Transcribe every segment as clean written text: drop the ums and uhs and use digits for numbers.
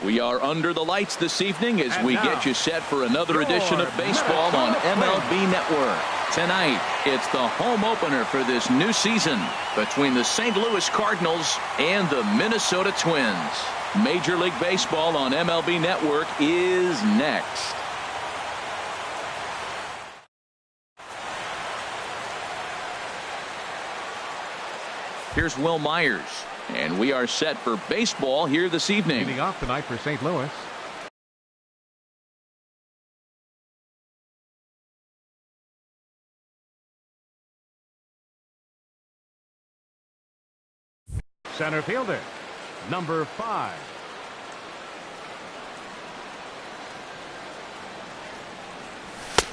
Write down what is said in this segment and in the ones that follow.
We are under the lights this evening as we get you set for another edition of baseball on MLB Network. Tonight, it's the home opener for this new season between the St. Louis Cardinals and the Minnesota Twins. Major League Baseball on MLB Network is next. Here's Wil Myers, and we are set for baseball here this evening. Leading off tonight for St. Louis. Center fielder, number 5.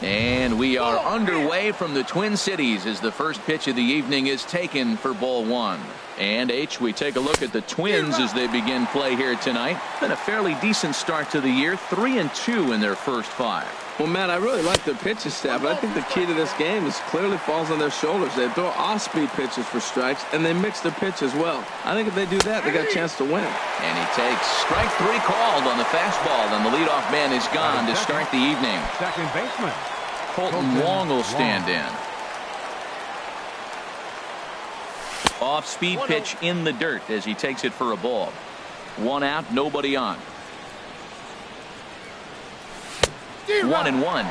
And we are underway from the Twin Cities as the first pitch of the evening is taken for ball 1. And we take a look at the Twins as they begin play here tonight. Been a fairly decent start to the year, 3-2 in their first 5. Well, Matt, I really like their pitching staff, but I think the key to this game is clearly falls on their shoulders. They throw off-speed pitches for strikes, and they mix their pitch as well. I think if they do that, they got a chance to win. And he takes strike 3 called on the fastball, and the leadoff man is gone to start the evening. Second baseman Colton Wong will stand in. Off-speed pitch in the dirt as he takes it for a ball. 1 out, nobody on. 1-1.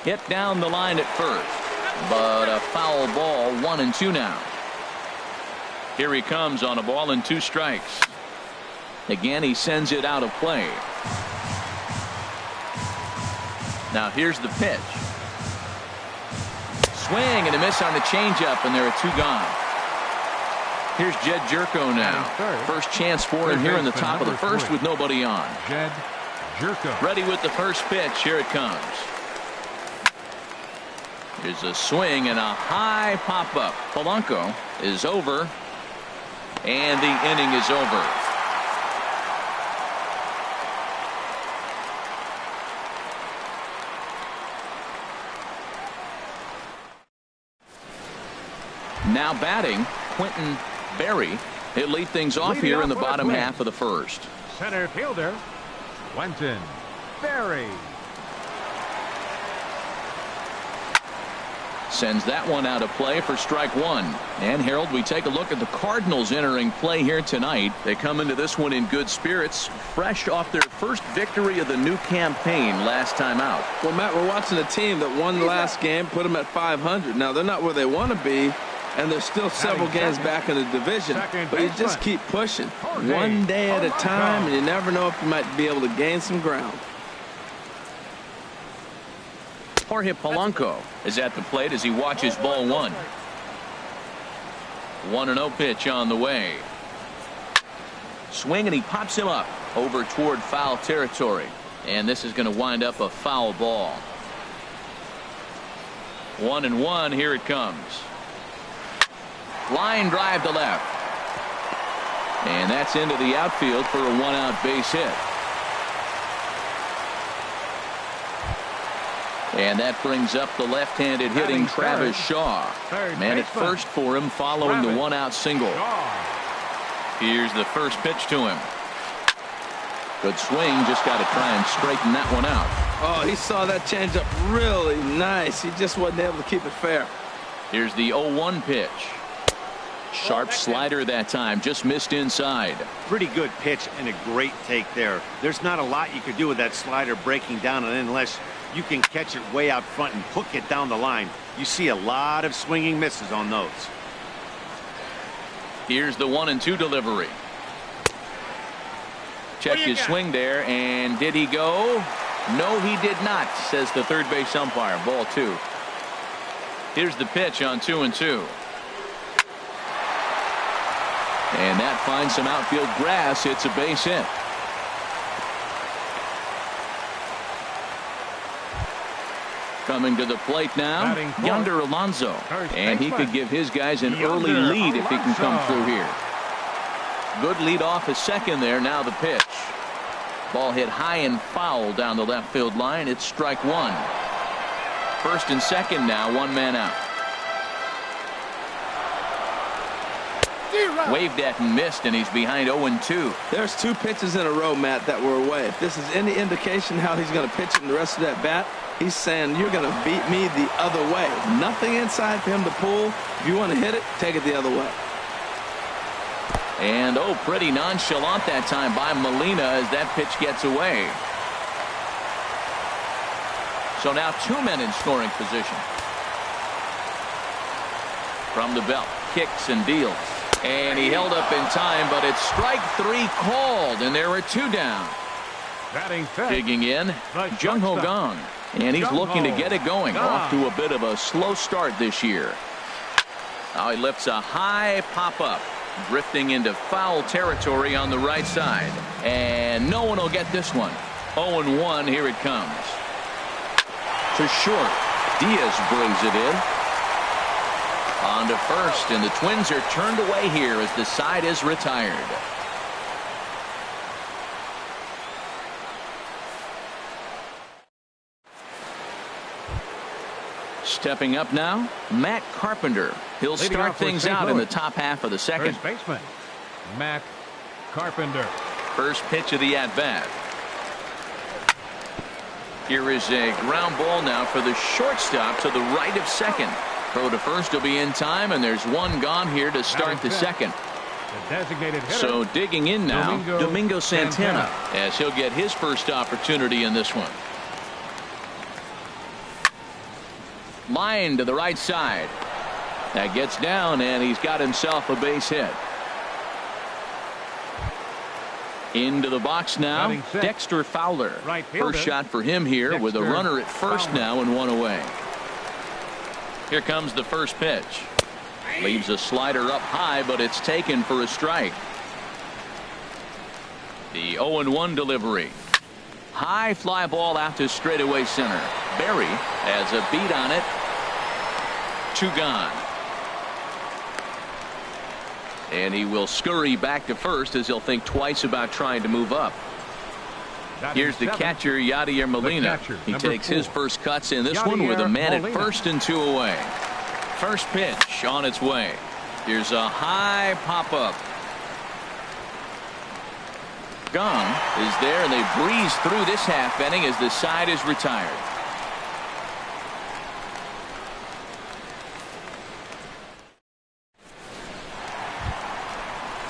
Hit down the line at first, but a foul ball. 1-2 now. Here he comes on a ball and 2 strikes. Again, he sends it out of play. Now here's the pitch. Swing and a miss on the changeup, and there are 2 gone. Here's Jedd Gyorko now. First chance for him here in the top of the first with nobody on. Jedd Gyorko. Ready with the first pitch. Here it comes. There's a swing and a high pop-up. Polanco is over, and the inning is over. Now batting, Quentin Berry. He'll lead things off here in the bottom half of the first. Center fielder, Quentin Berry. Sends that one out of play for strike 1. And Harold, we take a look at the Cardinals entering play here tonight. They come into this one in good spirits, fresh off their first victory of the new campaign last time out. Well, Matt, we're watching a team that won the last game, put them at 500. Now, they're not where they want to be, and they're still several games back in the division, but you just keep pushing one day at a time, and you never know if you might be able to gain some ground. Jorge Polanco is at the plate as he watches ball 1. 1-0 pitch on the way. Swing, and he pops him up over toward foul territory, and this is going to wind up a foul ball. 1-1. Here it comes. Line drive to left. And that's into the outfield for a 1-out base hit. And that brings up the left-handed hitting Travis Shaw. Man at first for him following the 1-out single. Here's the first pitch to him. Good swing. Just got to try and straighten that one out. Oh, he saw that changeup really nice. He just wasn't able to keep it fair. Here's the 0-1 pitch. Sharp slider that time, just missed inside. Pretty good pitch and a great take there. There's not a lot you could do with that slider breaking down, and unless you can catch it way out front and hook it down the line, you see a lot of swinging misses on those. Here's the 1-2 delivery. Check his swing there, and did he go? No, he did not, says the third base umpire. Ball 2. Here's the pitch on 2-2. And that finds some outfield grass. It's a base hit. Coming to the plate now, Yonder Alonso. And he could give his guys an early lead if he can come through here. Good lead off a second there. Now the pitch. Ball hit high and foul down the left field line. It's strike 1. First and second now, 1 man out. Waved at and missed, and he's behind 0-2. There's 2 pitches in a row, Matt, that were away. If this is any indication how he's going to pitch it in the rest of that bat, he's saying you're going to beat me the other way. Nothing inside for him to pull. If you want to hit it, take it the other way. And pretty nonchalant that time by Molina as that pitch gets away. So now 2 men in scoring position. From the belt, kicks and deals. And he held up in time, but it's strike 3 called, and there are 2 down. Digging in, Jung Ho Kang. And he's looking to get it going. Off to a bit of a slow start this year. Now he lifts a high pop-up, drifting into foul territory on the right side. And no one will get this one. 0-1, here it comes. To short, Diaz brings it in. On to first, and the Twins are turned away here as the side is retired. Stepping up now, Matt Carpenter. He'll start things out in the top half of the second. First baseman, Matt Carpenter. First pitch of the at-bat. Here is a ground ball now for the shortstop to the right of second. Throw to first will be in time, and there's 1 gone here to start the second. The designated hitter, so digging in now, Domingo Santana, as he'll get his first opportunity in this one. Line to the right side. That gets down, and he's got himself a base hit. Into the box now, Dexter Fowler. Right fielder. First shot for him here, Dexter with a runner at first Fowler. Now and 1 away. Here comes the first pitch. Leaves a slider up high, but it's taken for a strike. The 0-1 delivery. High fly ball out to straightaway center. Berry has a beat on it. 2 gone. And he will scurry back to first as he'll think twice about trying to move up. Here's the catcher, Yadier Molina. He takes his first cuts in this one with a man at first and 2 away. First pitch on its way. Here's a high pop-up. Gong is there, and they breeze through this half inning as the side is retired.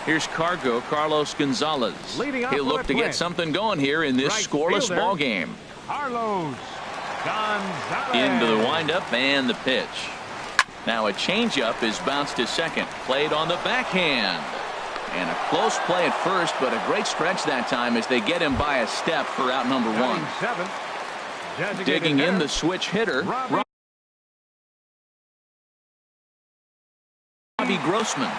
Here's Carlos Gonzalez. He'll look to get something going here in this scoreless ball game. Carlos Gonzalez. Into the windup and the pitch. Now a changeup is bounced to second. Played on the backhand. And a close play at first, but a great stretch that time as they get him by a step for out number 1. Digging in the switch hitter, Robbie Grossman.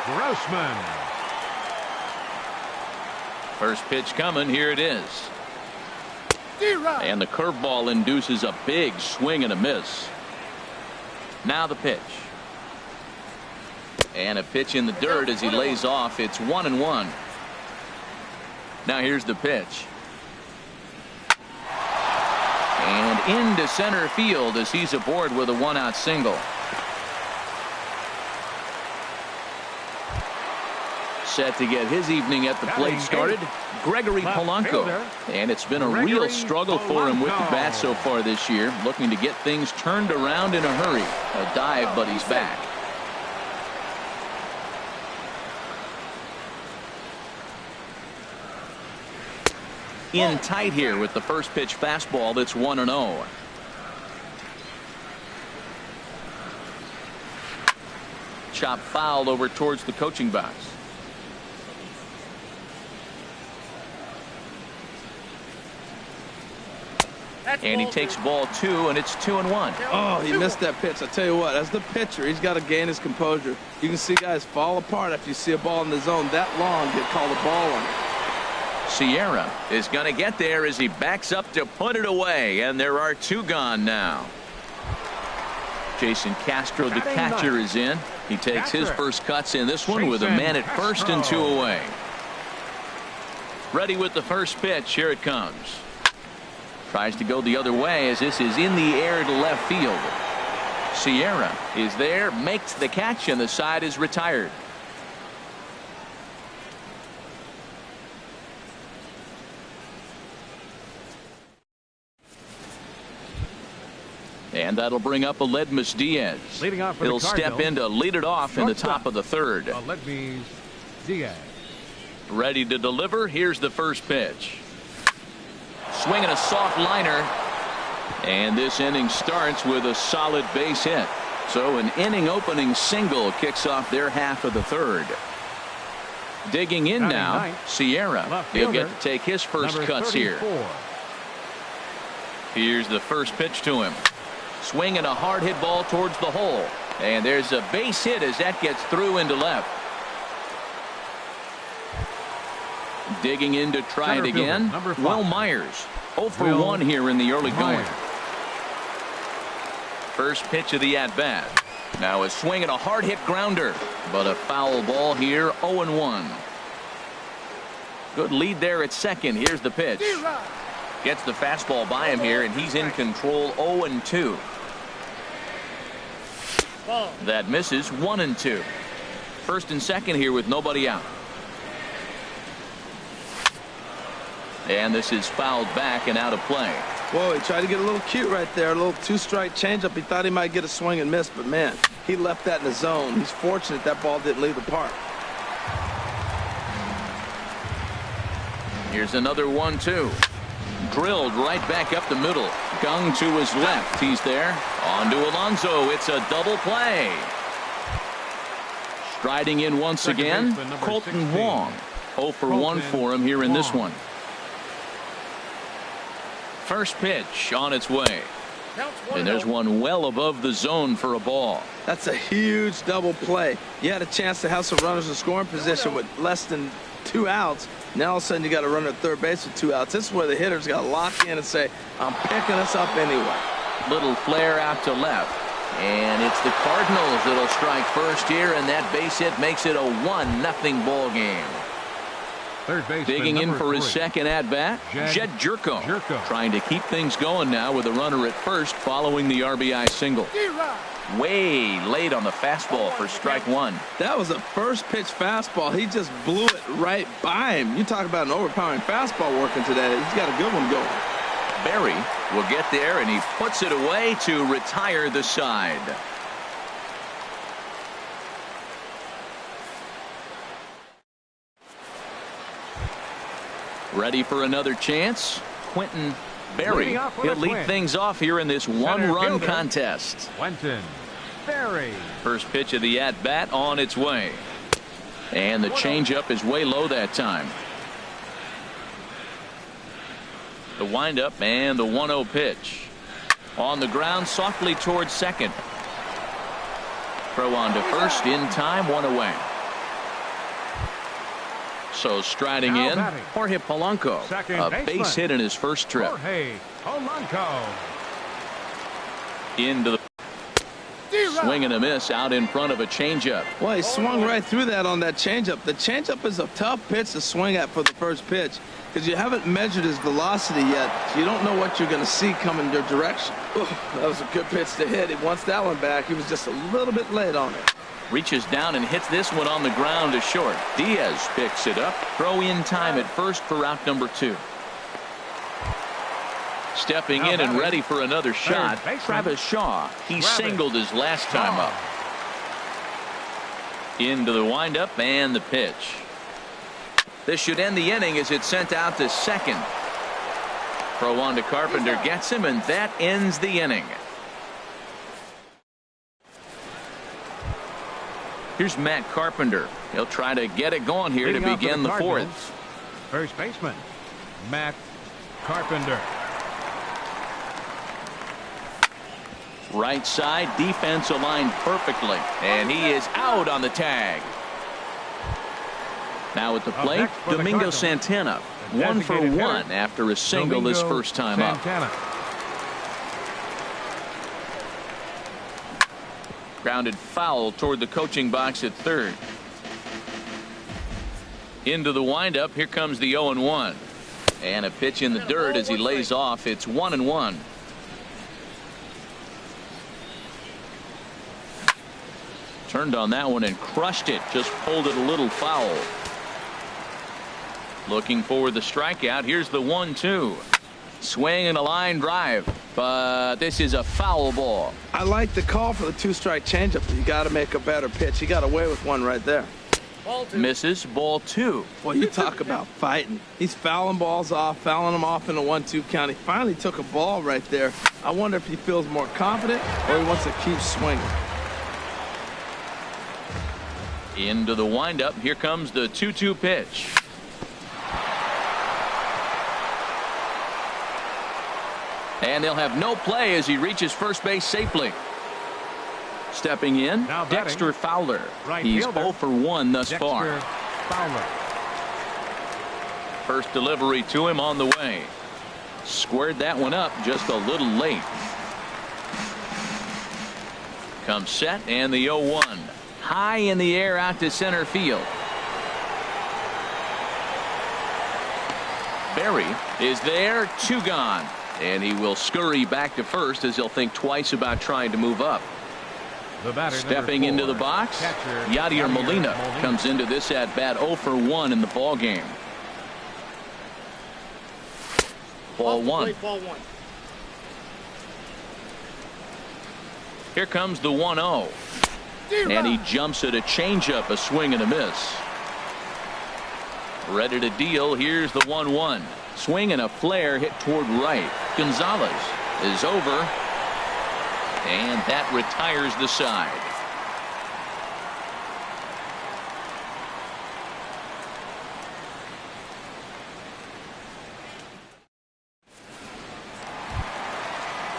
First pitch coming. Here it is. And the curveball induces a big swing and a miss. Now the pitch. And a pitch in the dirt as he lays off. It's 1-1. Now here's the pitch. And into center field as he's aboard with a 1-out single. Set to get his evening at the plate started, Gregory Polanco. And it's been a real struggle for him with the bat so far this year. Looking to get things turned around in a hurry. A dive, but he's back. In tight here with the first pitch fastball that's 1-0. Chop fouled over towards the coaching box. And he takes ball 2, and it's 2-1. Oh, he missed that pitch. I tell you what, as the pitcher, he's got to gain his composure. You can see guys fall apart after you see a ball in the zone that long, get called a ball on it. Sierra is going to get there as he backs up to put it away, and there are 2 gone now. Jason Castro, the catcher, is in. He takes his first cuts in this one with a man at first and 2 away. Ready with the first pitch. Here it comes. Tries to go the other way as this is in the air to left field. Sierra is there, makes the catch, and the side is retired. And that'll bring up Aledmys Diaz. Leading off for He'll the Cardinals, step in to lead it off in the top of the third. Aledmys Diaz. Ready to deliver. Here's the first pitch. Swinging a soft liner. And this inning starts with a solid base hit. So an inning opening single kicks off their half of the third. Digging in now, Sierra. He'll get to take his first cuts here. Here's the first pitch to him. Swinging a hard hit ball towards the hole. And there's a base hit as that gets through into left. Digging in to try it again. Will Myers. 0 for 1 here in the early going. First pitch of the at-bat. Now a swing and a hard hit grounder. But a foul ball here. 0-1. Good lead there at second. Here's the pitch. Gets the fastball by him here, and he's in control. 0-2. That misses. 1-2. First and second here with nobody out. And this is fouled back and out of play. Whoa, he tried to get a little cute right there. A little two-strike changeup. He thought he might get a swing and miss, but man, he left that in the zone. He's fortunate that ball didn't leave the park. Here's another 1-2. Drilled right back up the middle. Gung to his left. He's there. On to Alonso. It's a double play. Striding in once again, Colton Wong. 0 for 1 for him here in this one. First pitch on its way. And there's one well above the zone for a ball. That's a huge double play. You had a chance to have some runners in scoring position with less than 2 outs. Now all of a sudden you got to run at third base with 2 outs. This is where the hitter's got to lock in and say, I'm picking us up anyway. Little flare out to left. And it's the Cardinals that'll strike first here, and that base hit makes it a 1-0 ball game. Digging in for his second at-bat, Jed Jerko. Trying to keep things going now with a runner at first following the RBI single. Way late on the fastball for strike one. That was a first pitch fastball. He just blew it right by him. You talk about an overpowering fastball working today. He's got a good one going. Berry will get there, and he puts it away to retire the side. Ready for another chance? Quentin Berry. He'll lead things off here in this one-run contest. Quentin Berry. First pitch of the at-bat on its way. And the changeup is way low that time. The windup and the 1-0 pitch. On the ground softly towards second. Throw on to first in time, 1 away. So striding in, Jorge Polanco, a base hit in his first trip. Jorge Polanco. Into the swing and a miss out in front of a changeup. Well, he swung right through that on that changeup. The changeup is a tough pitch to swing at for the first pitch because you haven't measured his velocity yet. So you don't know what you're going to see coming your direction. Ooh, that was a good pitch to hit. He wants that one back. He was just a little bit late on it. Reaches down and hits this one on the ground to short. Diaz picks it up. Throw in time at first for out number 2. Stepping in and ready for another shot, Travis Shaw. He singled his last time up. Into the windup and the pitch. This should end the inning as it's sent out to second. Throw on to Carpenter, gets him, and that ends the inning. Here's Matt Carpenter. He'll try to get it going here to begin the fourth. First baseman, Matt Carpenter. Right side, defense aligned perfectly. And he is out on the tag. Now at the plate, Domingo Santana. 1 for 1 after a single his first time up. Grounded foul toward the coaching box at third. Into the windup. Here comes the 0-1. And a pitch in the dirt as he lays off. It's 1-1. Turned on that one and crushed it. Just pulled it a little foul. Looking for the strikeout. Here's the 1-2. Swing and a line drive, but this is a foul ball. I like the call for the 2-strike changeup, but you got to make a better pitch. He got away with one right there. Misses, ball 2. Well, you talk about fighting. He's fouling balls off, fouling them off in a 1-2 count. He finally took a ball right there. I wonder if he feels more confident or he wants to keep swinging. Into the windup. Here comes the 2-2 pitch. And they'll have no play as he reaches first base safely. Stepping in, Dexter Fowler. He's 0 for 1 thus far. Fowler. First delivery to him on the way. Squared that one up just a little late. Comes set and the 0-1. High in the air out to center field. Berry is there, 2 gone. And he will scurry back to first as he'll think twice about trying to move up. The batter, stepping into the box, Yadier Molina comes into this at bat 0 for 1 in the ball game. Ball 1. Here comes the 1-0. And he jumps at a changeup, a swing and a miss. Ready to deal. Here's the 1-1. Swing and a flare hit toward right. Gonzalez is over. And that retires the side.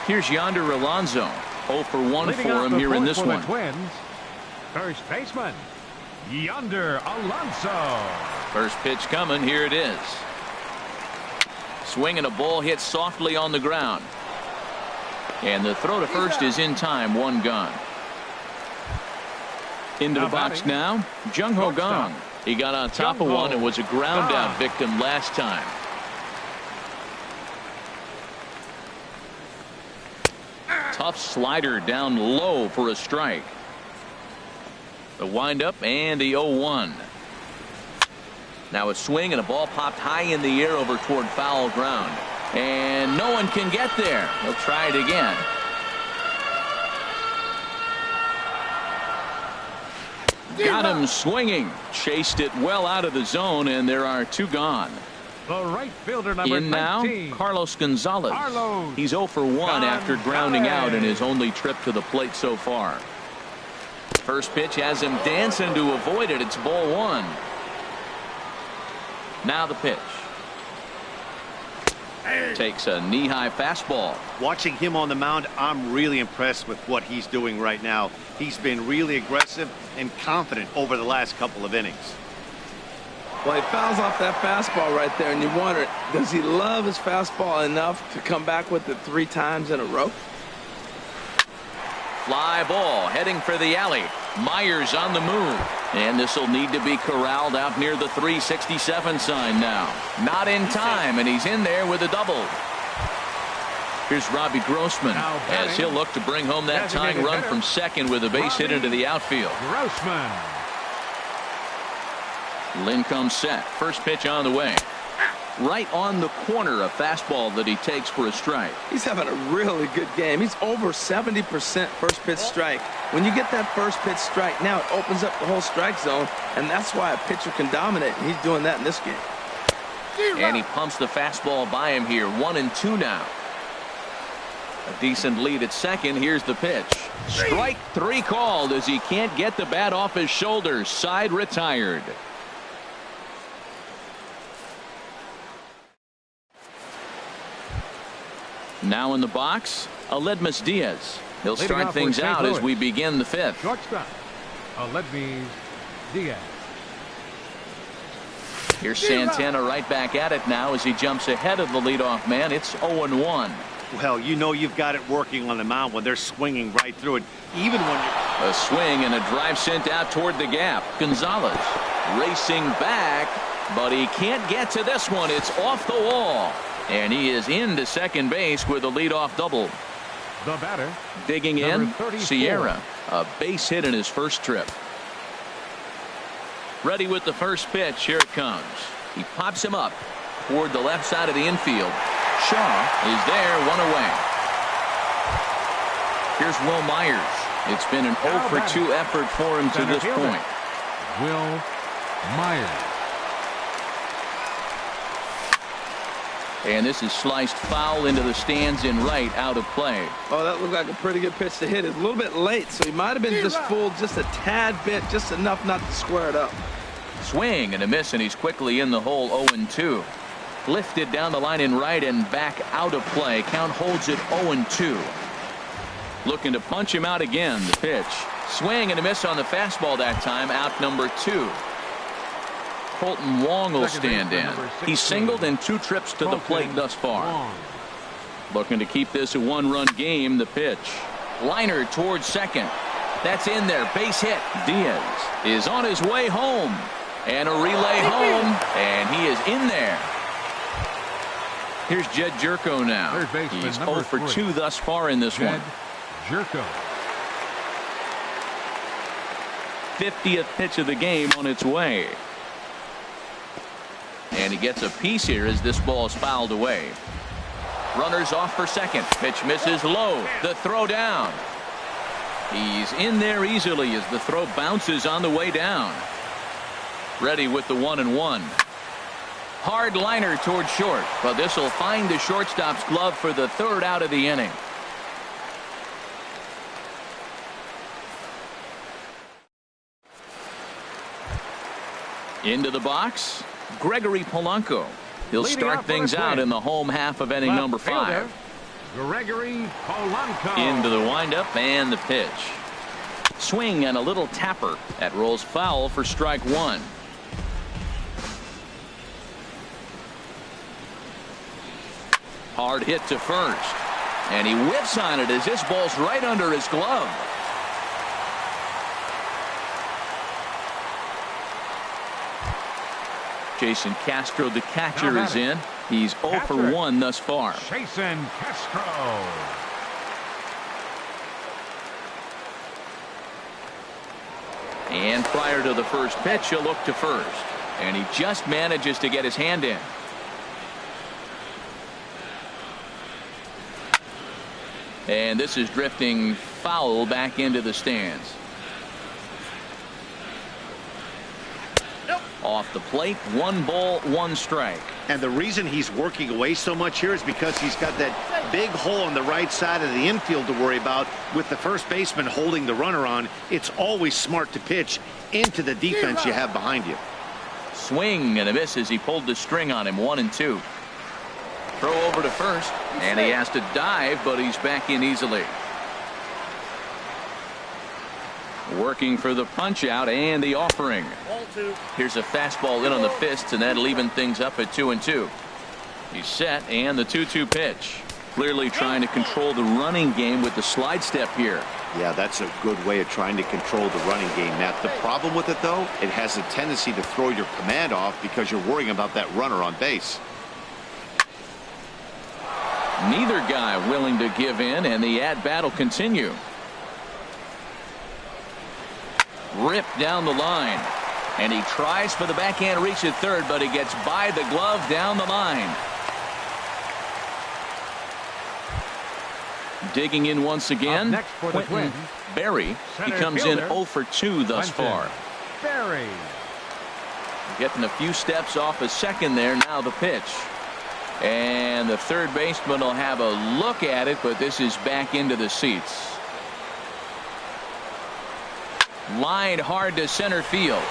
Here's Yonder Alonso. 0 for 1 for him here in this one. Twins, first baseman, Yonder Alonso. First pitch coming. Here it is. Swing and a ball hit softly on the ground. And the throw to first is in time. 1 gone. Into the box now, Jung Ho Kang. He got on top of one and was a ground out victim last time. Tough slider down low for a strike. The windup and the 0-1. Now a swing and a ball popped high in the air over toward foul ground. And no one can get there. He'll try it again. Got him swinging. Chased it well out of the zone, and there are 2 gone. The right fielder, number in now, 19, Carlos Gonzalez. He's 0 for 1 after grounding out in his only trip to the plate so far. First pitch has him dancing to avoid it. It's ball 1. Now the pitch. Takes a knee-high fastball. Watching him on the mound, I'm really impressed with what he's doing right now. He's been really aggressive and confident over the last couple of innings. Well, he fouls off that fastball right there, and you wonder, does he love his fastball enough to come back with it 3 times in a row? Fly ball heading for the alley. Myers on the move. And this will need to be corralled out near the 367 sign now. Not in time, and he's in there with a double. Here's Robbie Grossman as he'll look to bring home that tying run from second with a base hit into the outfield. Grossman. Lynn comes set. First pitch on the way. Right on the corner, a fastball that he takes for a strike. He's having a really good game. He's over 70% first pitch strike. When you get that first pitch strike, now it opens up the whole strike zone, and that's why a pitcher can dominate, and he's doing that in this game. And he pumps the fastball by him here. 1-2 now. A decent lead at second. Here's the pitch. Strike 3 called as he can't get the bat off his shoulders. Side retired. Now in the box, Aledmys Diaz. He'll start things out as we begin the 5th. Shortstop, Aledmys Diaz. Here's Santana right back at it now as he jumps ahead of the leadoff man. It's 0-1. Well, you know you've got it working on the mound when they're swinging right through it, even when you're... A swing and a drive sent out toward the gap. Gonzalez racing back, but he can't get to this one. It's off the wall. And he is into second base with a leadoff double. The batter. Digging in, Sierra. A base hit in his first trip. Ready with the first pitch. Here it comes. He pops him up toward the left side of the infield. Shaw is there, 1 away. Here's Wil Myers. It's been an 0 for 2 effort for him to this point. Wil Myers. And this is sliced foul into the stands in right, out of play. Oh, that looked like a pretty good pitch to hit. It's a little bit late, so he might have been just fooled just a tad bit, just enough not to square it up. Swing and a miss, and he's quickly in the hole, 0-2. Lifted down the line in right and back out of play. Count holds it 0-2. Looking to punch him out again. The pitch. Swing and a miss on the fastball that time. Out number 2. Colton Wong will stand in. He's singled in 2 trips to the plate thus far. Looking to keep this a 1-run game. The pitch. Liner towards second. That's in there. Base hit. Diaz is on his way home. And a relay home. And he is in there. Here's Jedd Gyorko now. He's 0 for 2 thus far in this one. Gyorko. 50th pitch of the game on its way. And he gets a piece here as this ball is fouled away. Runners off for second. Pitch misses low. The throw down. He's in there easily as the throw bounces on the way down. Ready with the 1-1. Hard liner towards short, but this will find the shortstop's glove for the 3rd out of the inning. Into the box, Gregory Polanco. He'll start things out in the home half of inning number 5. Gregory Polanco. Into the windup and the pitch. Swing and a little tapper. That rolls foul for strike 1. Hard hit to first. And he whiffs on it as this ball's right under his glove. Jason Castro, the catcher, is in. He's 0 for 1 thus far. Jason Castro. And prior to the first pitch, he'll look to first. And he just manages to get his hand in. And this is drifting foul back into the stands. Off the plate, 1 ball, 1 strike. And the reason he's working away so much here is because he's got that big hole on the right side of the infield to worry about. With the first baseman holding the runner on, it's always smart to pitch into the defense you have behind you. Swing and a miss as he pulled the string on him, 1-2. Throw over to first, and he has to dive, but he's back in easily. Working for the punch out and the offering. Here's a fastball in on the fists, and that'll even things up at 2-2. He's set, and the 2-2 pitch. Clearly trying to control the running game with the slide step here. Yeah, that's a good way of trying to control the running game, Matt. The problem with it, though, it has a tendency to throw your command off because you're worrying about that runner on base. Neither guy willing to give in, and the at-bat will continue. Ripped down the line. And he tries for the backhand reach at third, but he gets by the glove down the line. Digging in once again, next for the Twins, Berry. He comes in 0 for 2 thus far. Berry. Getting a few steps off a second there. Now the pitch. And the third baseman will have a look at it, but this is back into the seats. Lined hard to center field.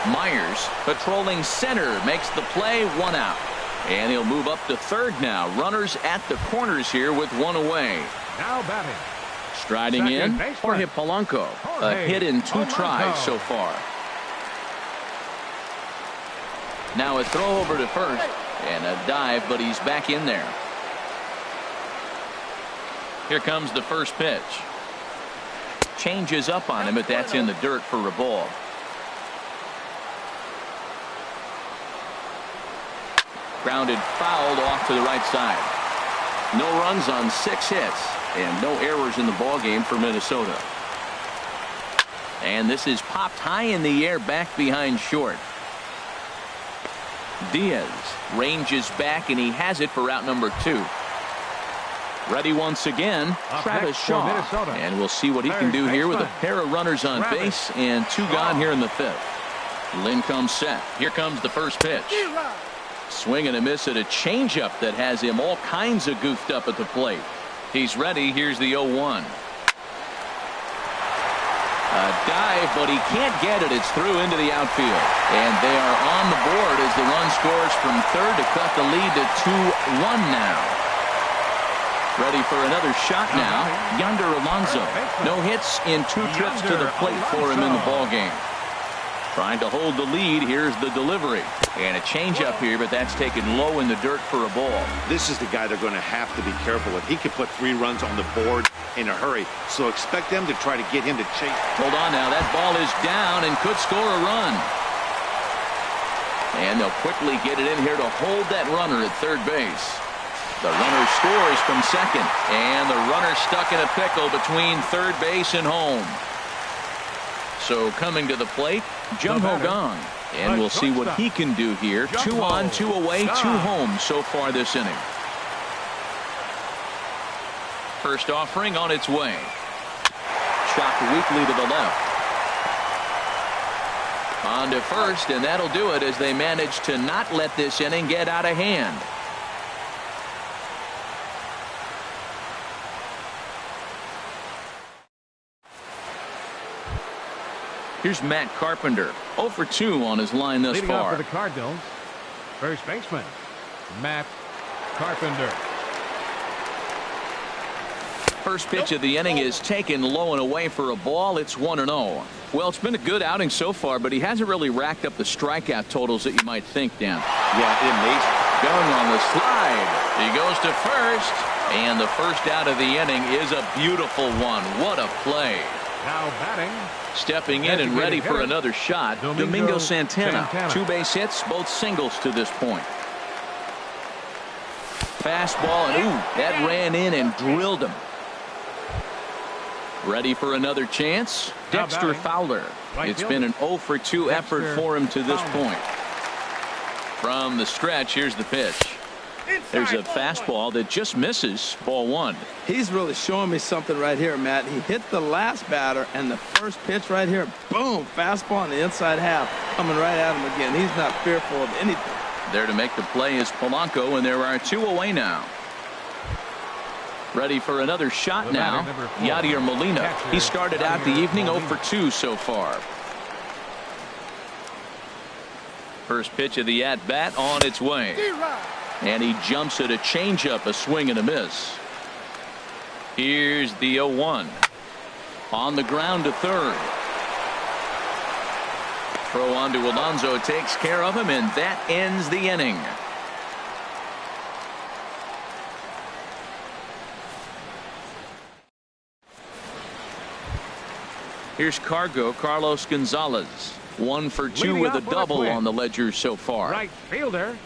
Myers patrolling center makes the play, 1 out. And he'll move up to third now. Runners at the corners here with 1 away. Now batting. Striding in, Jorge Polanco. A hit in 2 tries so far. Now a throw over to first and a dive, but he's back in there. Here comes the first pitch. Changes up on him, but that's in the dirt for a ball. Grounded fouled off to the right side. No runs on 6 hits and no errors in the ball game for Minnesota. And this is popped high in the air back behind short. Diaz ranges back, and he has it for out number 2. Ready once again, Travis Shaw. And we'll see what he can do here with a pair of runners on base and 2 gone here in the 5th. Lynn comes set. Here comes the first pitch. Swing and a miss at a changeup that has him all kinds of goofed up at the plate. He's ready. Here's the 0-1. A dive, but he can't get it. It's through into the outfield. And they are on the board as the run scores from third to cut the lead to 2-1 now. Ready for another shot now. Yonder Alonso. No hits in 2 trips to the plate for him in the ballgame. Trying to hold the lead. Here's the delivery. And a changeup here, but that's taken low in the dirt for a ball. This is the guy they're going to have to be careful with. He could put 3 runs on the board in a hurry, so expect them to try to get him to chase. Hold on now. That ball is down and could score a run. And they'll quickly get it in here to hold that runner at third base. The runner scores from second, and the runner stuck in a pickle between third base and home. So coming to the plate, Jung Ho Kang. And we'll see what he can do here. 2 on, 2 away, 2 home so far this inning. First offering on its way. Chopped weakly to the left. On to first, and that'll do it as they manage to not let this inning get out of hand. Here's Matt Carpenter, 0 for 2 on his line thus Leading far. off for the Cardinals, first baseman, Matt Carpenter. First pitch of the inning is taken low and away for a ball. It's 1-0. Well, it's been a good outing so far, but he hasn't really racked up the strikeout totals that you might think, Dan. Yeah, it may. Going on the slide. He goes to first, and the first out of the inning is a beautiful one. What a play. Now batting. Stepping in and ready for another shot, Domingo Santana. 2 base hits, both singles to this point. Fastball, and that ran in and drilled him. Ready for another chance, Dexter Fowler. It's been an 0 for 2 effort for him to this point. From the stretch, here's the pitch. There's a fastball that just misses. Ball 1. He's really showing me something right here, Matt. He hit the last batter, and the first pitch right here, boom, fastball on the inside half, coming right at him again. He's not fearful of anything. There to make the play is Polanco, and there are 2 away now. Ready for another shot now, Yadier Molina. He started out the evening 0 for 2 so far. First pitch of the at-bat on its way. And he jumps at a changeup, a swing and a miss. Here's the 0-1. On the ground to third. Throw on to Alonso takes care of him, and that ends the inning. Here's Carlos Gonzalez. 1 for 2 with a double on the ledger so far. Right fielder,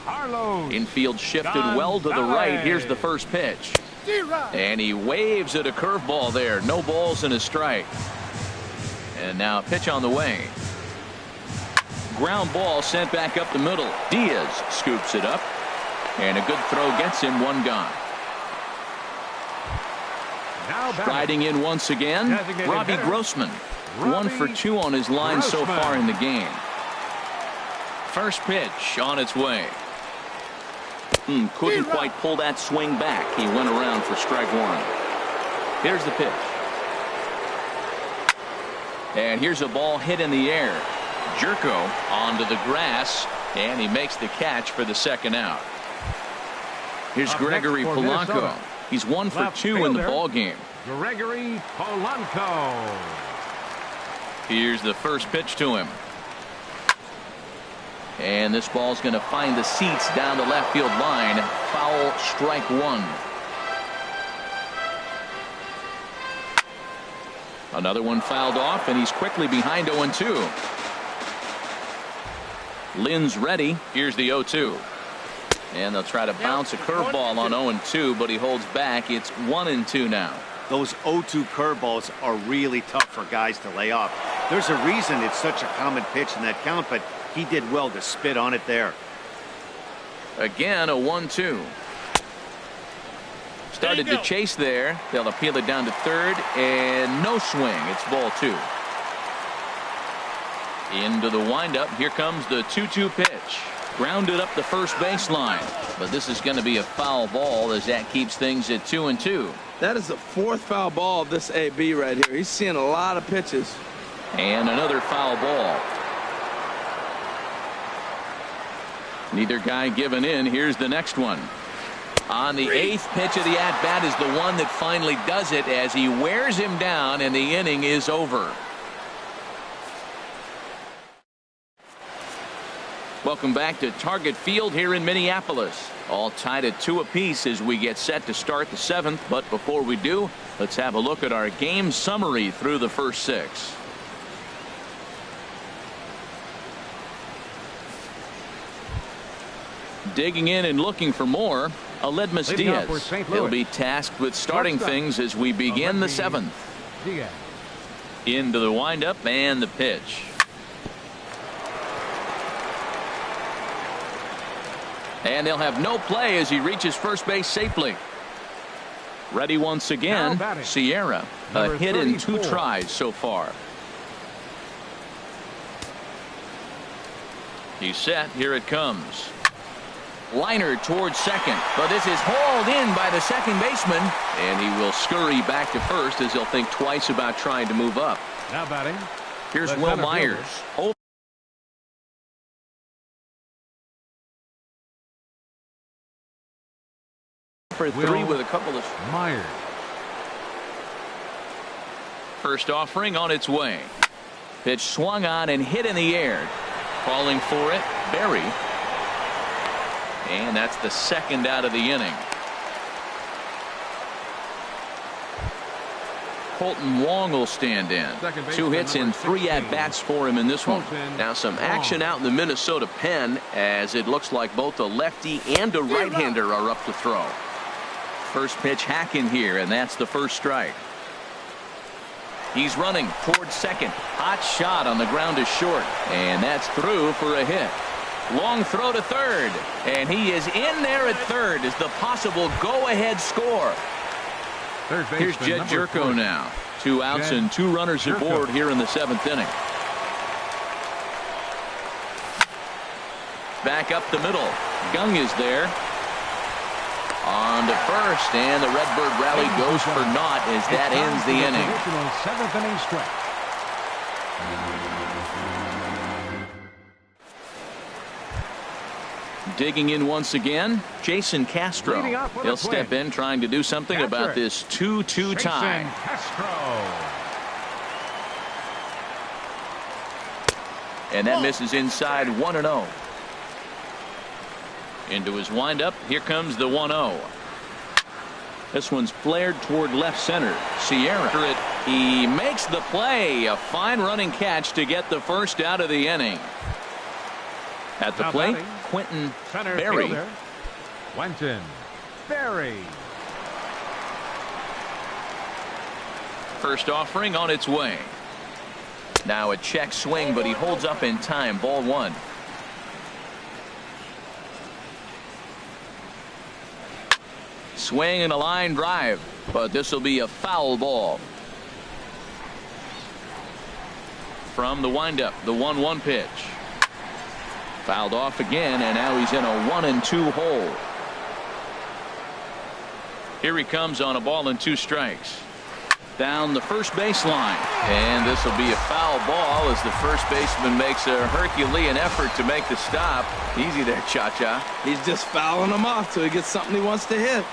Carlos. Infield shifted well to the right. Here's the first pitch. And he waves at a curveball there. No balls and a strike. And now a pitch on the way. Ground ball sent back up the middle. Diaz scoops it up. And a good throw gets him 1 gone. Striding in once again, Robbie Grossman. 1 for 2 on his line so far in the game. First pitch on its way. Couldn't quite pull that swing back. He went around for strike 1. Here's the pitch. And here's a ball hit in the air. Jerko onto the grass, and he makes the catch for the second out. Here's Gregory Polanco. He's 1 for 2 in the ball game. Gregory Polanco. Here's the first pitch to him. And this ball's going to find the seats down the left field line. Foul, strike 1. Another one fouled off, and he's quickly behind 0-2. Lynn's ready. Here's the 0-2. And they'll try to bounce a curveball on 0-2, but he holds back. It's 1-2 now. Those 0-2 curveballs are really tough for guys to lay off. There's a reason it's such a common pitch in that count, but he did well to spit on it there. Again, a 1-2. Started to chase there. They'll appeal it down to third, and no swing. It's ball 2. Into the windup. Here comes the 2-2 pitch. Grounded up the first baseline. But this is going to be a foul ball as that keeps things at 2-2. That is the 4th foul ball of this AB right here. He's seeing a lot of pitches. And another foul ball. Neither guy giving in. Here's the next one. On the 8th pitch of the at-bat is the one that finally does it as he wears him down, and the inning is over. Welcome back to Target Field here in Minneapolis. All tied at 2 apiece as we get set to start the 7th. But before we do, let's have a look at our game summary through the first 6. Digging in and looking for more, Aledmys Diaz. He'll be tasked with starting things as we begin the 7th. Into the windup and the pitch. And they'll have no play as he reaches first base safely. Ready once again, Sierra. A hit in 2 tries so far. He's set. Here it comes. Liner towards second, but this is hauled in by the second baseman, and he will scurry back to first as he'll think twice about trying to move up. Now batting. Here's Will Myers. For 3 with a couple of Myers. First offering on its way. Pitch swung on and hit in the air. Calling for it, Berry. And that's the 2nd out of the inning. Colton Wong will stand in. 2 hits in 3 at-bats for him in this one. Now some action out in the Minnesota pen as it looks like both a lefty and a right-hander are up to throw. First pitch hack in here, and that's the first strike. He's running towards second. Hot shot on the ground is short, and that's through for a hit. Long throw to third, and he is in there at third as the possible go-ahead score. Here's Jed Jerko now. 2 outs and 2 runners aboard here in the 7th inning. Back up the middle. Gung is there. On to first, and the Redbird rally goes for naught as that ends the inning. 7th inning stretch. Digging in once again, Jason Castro. He'll step in trying to do something about this 2-2 tie. And that misses inside 1-0. Into his windup. Here comes the 1-0. This one's flared toward left center. Sierra. He makes the play. A fine running catch to get the first out of the inning. At the plate, Quentin Berry. Quentin Berry. First offering on its way. Now a check swing, but he holds up in time. Ball 1. Swing and a line drive, but this will be a foul ball. From the windup, the 1-1 pitch. Fouled off again, and now he's in a 1-2 hole. Here he comes on a ball and 2 strikes. Down the first baseline, and this will be a foul ball as the first baseman makes a Herculean effort to make the stop. Easy there, Cha-Cha. He's just fouling him off till he gets something he wants to hit.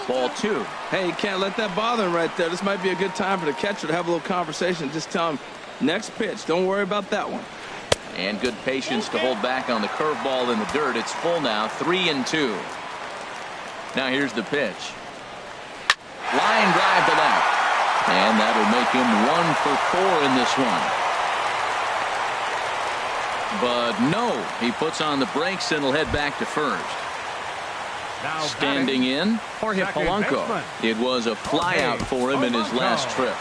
Ball 2. Hey, you can't let that bother him right there. This might be a good time for the catcher to have a little conversation. Just tell him, next pitch, don't worry about that one. And good patience to hold back on the curveball in the dirt. It's full now, 3-2. Now here's the pitch. Line drive to left. And that'll make him 1 for 4 in this one. But no, he puts on the brakes and will head back to first. Standing in, Jorge Polanco. It was a flyout for him in his last trip.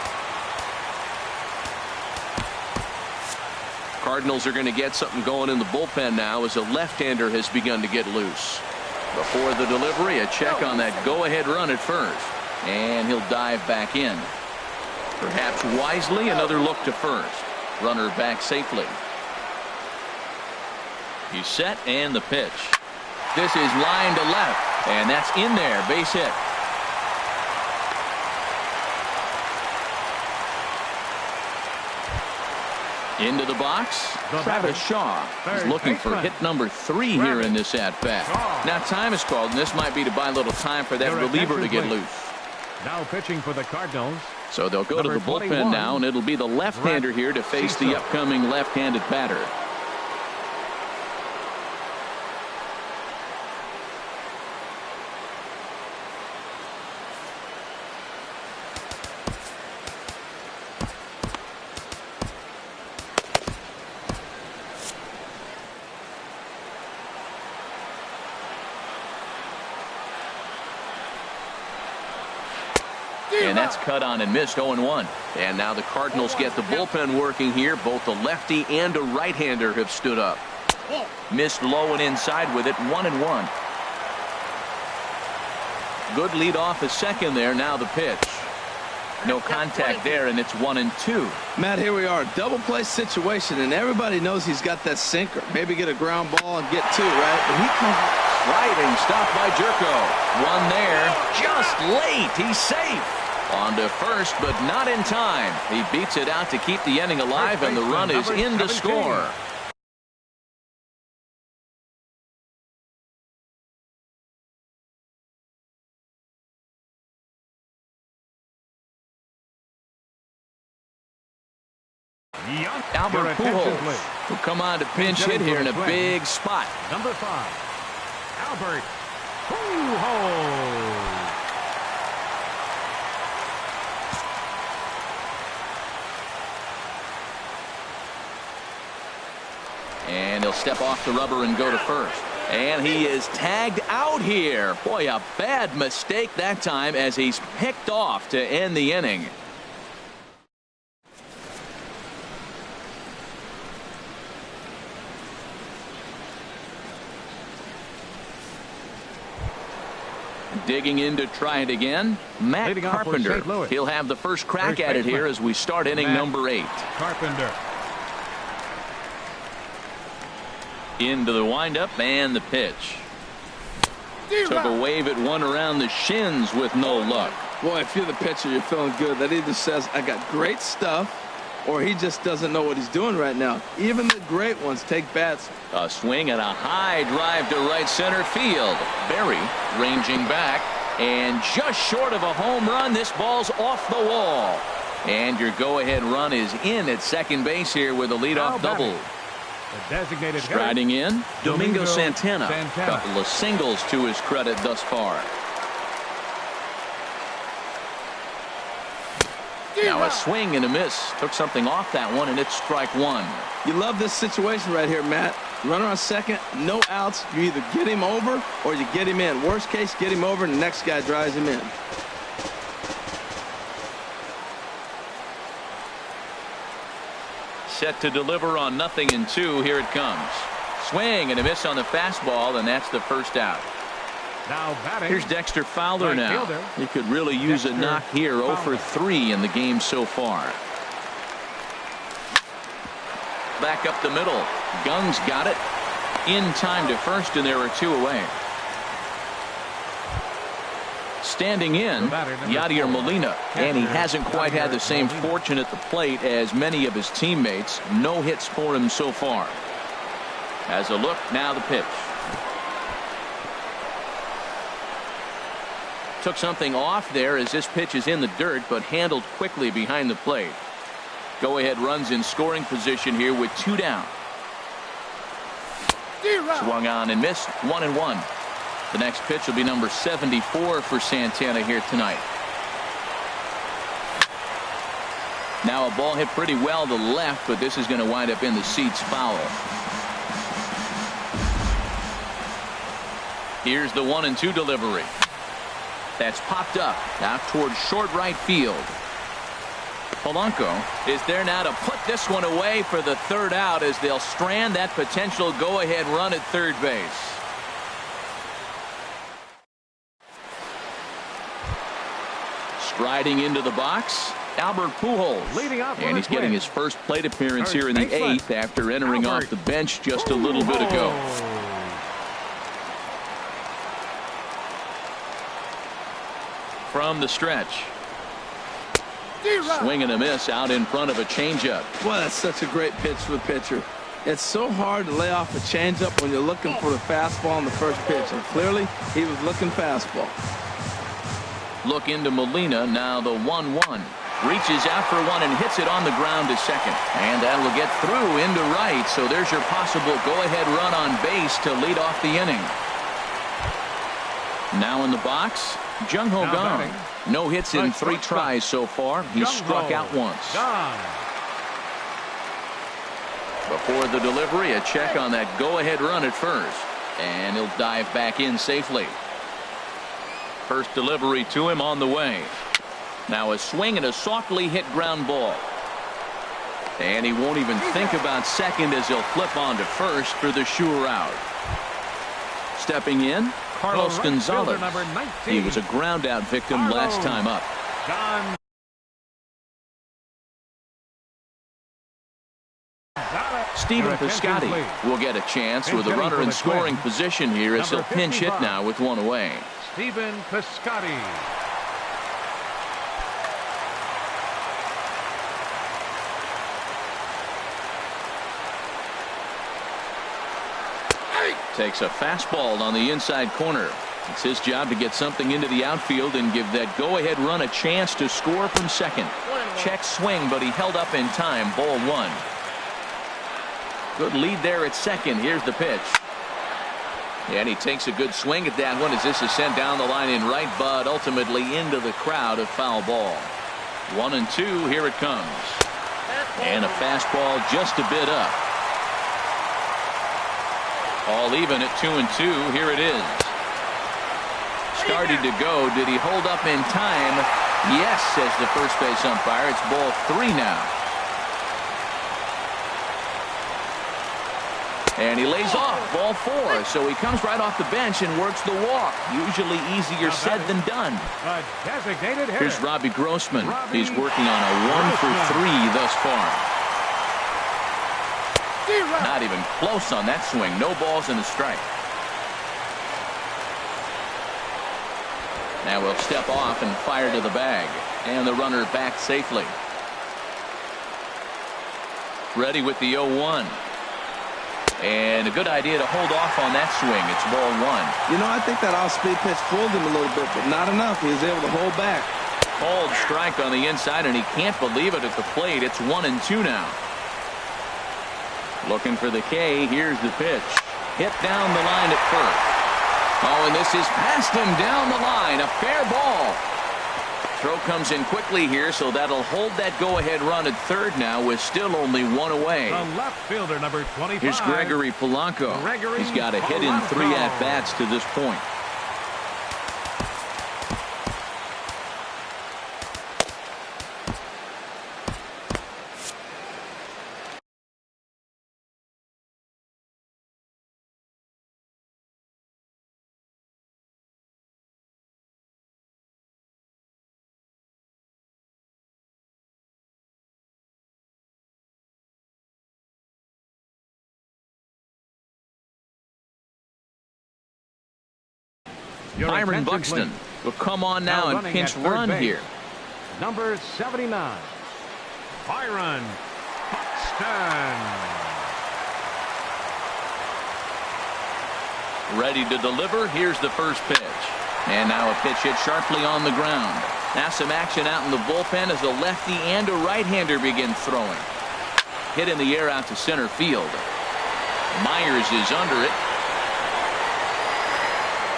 Cardinals are going to get something going in the bullpen now as a left-hander has begun to get loose. Before the delivery, a check on that go-ahead run at first. And he'll dive back in. Perhaps wisely, another look to first. Runner back safely. He's set, and the pitch. This is line to left, and that's in there. Base hit. Into the box, Travis Shaw is looking for hit number 3 here in this at-bat. Now time is called, and this might be to buy a little time for that reliever to get loose. Now pitching for the Cardinals. So they'll go to the bullpen now, and it'll be the left-hander here to face the upcoming left-handed batter. And that's cut on and missed. 0-1. And now the Cardinals get the bullpen working here. Both a lefty and a right-hander have stood up. Missed low and inside with it. 1-1. Good lead off a second there. Now the pitch. No contact there, and it's 1-2. Matt, here we are. Double play situation, and everybody knows he's got that sinker. Maybe get a ground ball and get 2, right? But he comes sliding, stopped by Jerko. One there, just late. He's safe. On to first, but not in time. He beats it out to keep the inning alive, and the run is in to score. Albert Pujols will come on to pinch hit here in a big spot. Number 5, Albert Pujols. And he'll step off the rubber and go to first. And he is tagged out here. Boy, a bad mistake that time as he's picked off to end the inning. Digging in to try it again, Matt Carpenter. He'll have the first crack at it here as we start inning number 8. Carpenter. Into the windup and the pitch. Took a wave at one around the shins with no luck. Boy, if you're the pitcher, you're feeling good. That either says, I got great stuff, or he just doesn't know what he's doing right now. Even the great ones take bats. A swing and a high drive to right center field. Berry ranging back, and just short of a home run, this ball's off the wall. And your go-ahead run is in at second base here with a leadoff double. Striding in, Domingo Santana. Couple of singles to his credit thus far. Now a swing and a miss. Took something off that one, and it's strike 1. You love this situation right here, Matt. Runner on second, no outs. You either get him over or you get him in. Worst case, get him over and the next guy drives him in. Set to deliver on 0-2. Here it comes. Swing and a miss on the fastball, and that's the first out. Now batting. Here's Dexter Fowler now. He could really use a knock here. 0 for 3 in the game so far. Back up the middle. Guns got it. In time to first, and there are 2 away. Standing in, Yadier Molina, and he hasn't quite had the same fortune at the plate as many of his teammates. No hits for him so far. As a look, now the pitch. Took something off there as this pitch is in the dirt, but handled quickly behind the plate. Go-ahead runs in scoring position here with 2 down. Swung on and missed. 1-1. The next pitch will be number 74 for Santana here tonight. Now a ball hit pretty well to left, but this is going to wind up in the seats foul. Here's the 1-2 delivery. That's popped up out towards short right field. Polanco is there now to put this one away for the third out as they'll strand that potential go-ahead run at third base. Striding into the box, Albert Pujols. Leading off and he's getting his first plate appearance here in the eighth after entering off the bench just a little bit ago. From the stretch. Swing and a miss out in front of a changeup. Well, that's such a great pitch for the pitcher. It's so hard to lay off a changeup when you're looking for the fastball on the first pitch, and clearly he was looking fastball. Look into Molina, now the 1-1. Reaches out for one and hits it on the ground to second. And that will get through into right, so there's your possible go-ahead run on base to lead off the inning. Now in the box, Jung Ho Kang. No hits in 3 tries so far. He's struck out once. Before the delivery, a check on that go-ahead run at first. And he'll dive back in safely. First delivery to him on the way. Now a swing and a softly hit ground ball. And he won't even think about second as he'll flip on to first for the sure out. Stepping in, Carlos Gonzalez. He was a ground out victim last time up. Stephen Piscotty will get a chance with a runner in scoring position here as he'll pinch hit now with one away. Stephen Piscotty. Takes a fastball on the inside corner. It's his job to get something into the outfield and give that go-ahead run a chance to score from second. Check swing, but he held up in time. Ball 1. Good lead there at second. Here's the pitch. And he takes a good swing at that one as this is sent down the line in right, but ultimately into the crowd, a foul ball. 1-2. Here it comes. And a fastball just a bit up. All even at 2-2. Here it is. Started to go. Did he hold up in time? Yes, says the first base umpire. It's ball 3 now. And he lays off. Ball 4. So he comes right off the bench and works the walk. Usually easier said than done. A designated hitter. Here's Robbie Grossman. He's working on a 1 for 3 thus far. Not even close on that swing. No balls and a strike. Now we'll step off and fire to the bag. And the runner back safely. Ready with the 0-1. And a good idea to hold off on that swing. It's ball 1. You know, I think that off-speed pitch fooled him a little bit, but not enough. He was able to hold back. Called strike on the inside, and he can't believe it at the plate. It's 1-2 now. Looking for the K. Here's the pitch. Hit down the line at first. Oh, and this is past him down the line. A fair ball. Throw comes in quickly here, so that'll hold that go-ahead run at third now with still only 1 away. The left fielder, number 25. Here's Gregory Polanco. He's got a hit in 3 at-bats to this point. Byron Buxton will come on now and pinch run here. Number 79, Byron Buxton. Ready to deliver. Here's the first pitch. And now a pitch hit sharply on the ground. Now some action out in the bullpen as a lefty and a right-hander begin throwing. Hit in the air out to center field. Myers is under it.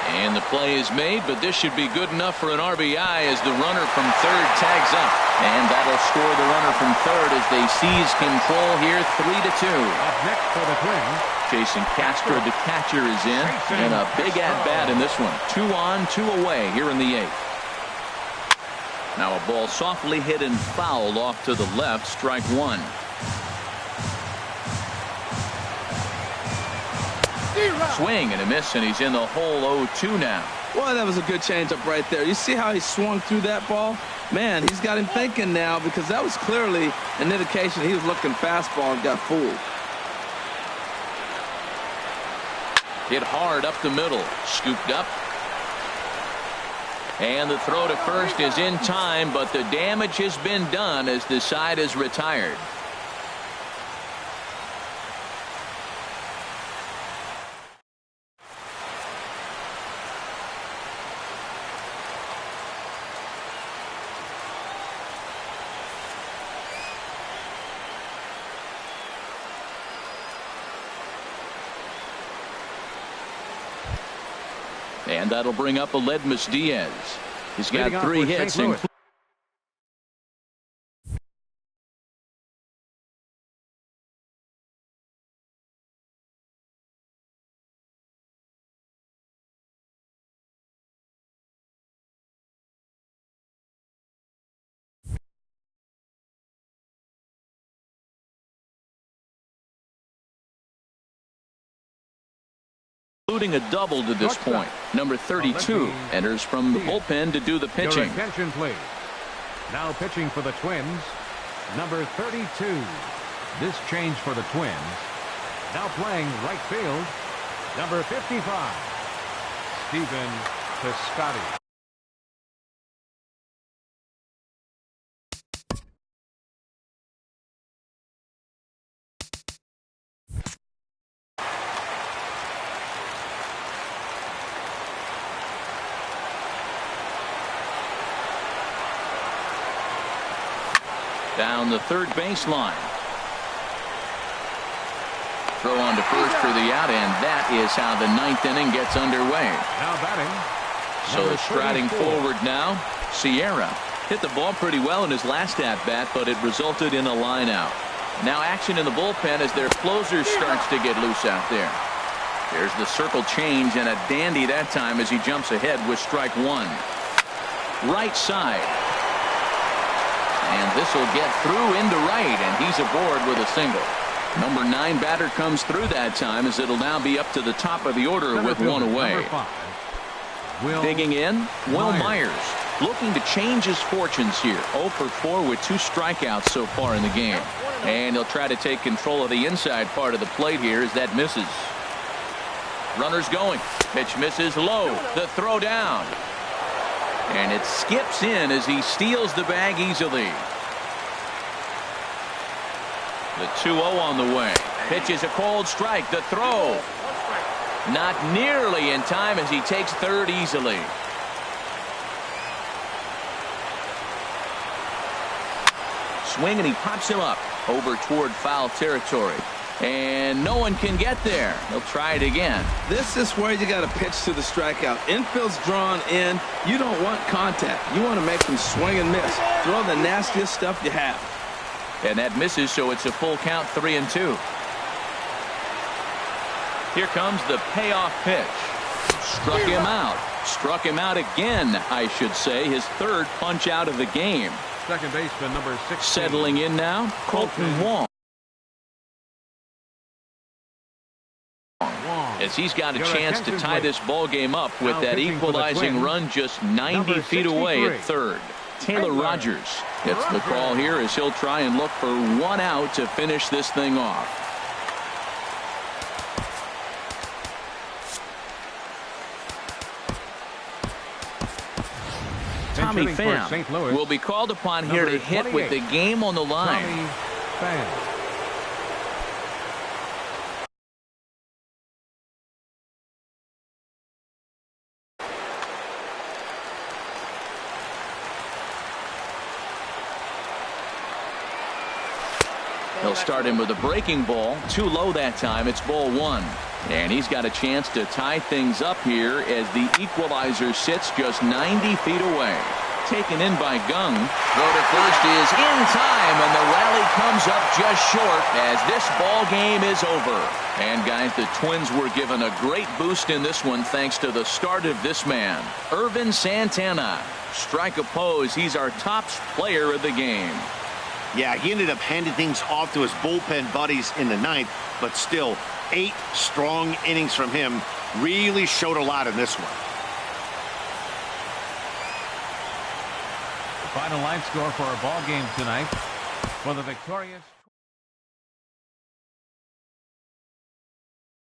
And the play is made, but this should be good enough for an RBI as the runner from third tags up. And that'll score the runner from third as they seize control here 3-2. Up next for the Twins, Jason Castro, the catcher, is in. And a big at-bat in this one. 2 on, 2 away here in the 8th. Now a ball softly hit and fouled off to the left. Strike one. Swing and a miss, and he's in the hole 0-2 now. Well, that was a good changeup right there. You see how he swung through that ball? Man, he's got him thinking now, because that was clearly an indication he was looking fastball and got fooled. Hit hard up the middle. Scooped up. And the throw to first is in time, but the damage has been done as the side is retired. And that'll bring up Aledmys Diaz. He's got 3 hits, including a double to this point. Number 32 enters from the bullpen to do the pitching. Your attention, please. Now pitching for the Twins, number 32. This change for the Twins. Now playing right field, number 55, Stephen Piscotty. Down the third baseline. Throw on to first for the out, and that is how the 9th inning gets underway. Now batting. So striding forward now, Sierra hit the ball pretty well in his last at-bat, but it resulted in a line out. Now action in the bullpen as their closer starts to get loose out there. There's the circle change, and a dandy that time as he jumps ahead with strike one. Right side. And this will get through into right, and he's aboard with a single. Number 9 batter comes through that time as it'll now be up to the top of the order with one away. Digging in, Will Myers looking to change his fortunes here. 0 for 4 with 2 strikeouts so far in the game. And he'll try to take control of the inside part of the plate here as that misses. Runners going. Pitch misses low. The throw down. And it skips in as he steals the bag easily. The 2-0 on the way. Pitch is a cold strike. The throw. Not nearly in time as he takes third easily. Swing, and he pops him up over toward foul territory. And no one can get there. He'll try it again. This is where you got to pitch to the strikeout. Infield's drawn in. You don't want contact. You want to make them swing and miss. Throw the nastiest stuff you have. And that misses, so it's a full count, 3-2. Here comes the payoff pitch. Struck him out. Struck him out again, I should say. His third punch out of the game. Second baseman, number 16. Settling in now, Colton Wong. As he's got a chance to tie this ball game up with that equalizing run just 90 feet away at third. Taylor Rogers gets the call here as he'll try and look for one out to finish this thing off. Tommy Pham will be called upon here to hit with the game on the line. He'll start him with a breaking ball. Too low that time. It's ball one. And he's got a chance to tie things up here as the equalizer sits just 90 feet away. taken in by Gung. Throw to first is in time, and the rally comes up just short as this ball game is over. And guys, the Twins were given a great boost in this one thanks to the start of this man, Ervin Santana. Strike oppose, he's our top player of the game. Yeah, he ended up handing things off to his bullpen buddies in the ninth, but still 8 strong innings from him really showed a lot in this one. The final line score for our ball game tonight for the victorious